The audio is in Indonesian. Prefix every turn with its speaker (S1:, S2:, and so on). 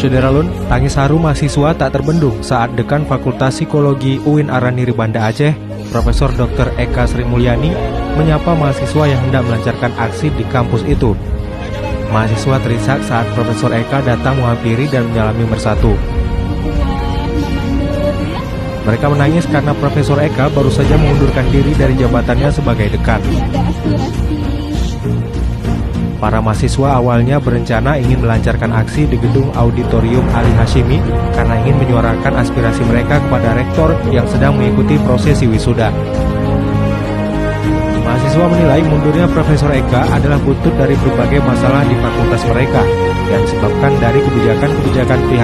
S1: Saudara Lun, tangis haru mahasiswa tak terbendung saat Dekan Fakultas Psikologi UIN Araniri Banda Aceh, Profesor Dr. Eka Sri Mulyani, menyapa mahasiswa yang hendak melancarkan aksi di kampus itu. Mahasiswa terisak saat Profesor Eka datang menghampiri dan menyalami bersatu. Mereka menangis karena Profesor Eka baru saja mengundurkan diri dari jabatannya sebagai dekan. Para mahasiswa awalnya berencana ingin melancarkan aksi di gedung Auditorium Ali Hashimi karena ingin menyuarakan aspirasi mereka kepada rektor yang sedang mengikuti prosesi wisuda. Mahasiswa menilai mundurnya Profesor Eka adalah buntut dari berbagai masalah di fakultas mereka yang disebabkan dari kebijakan-kebijakan pihak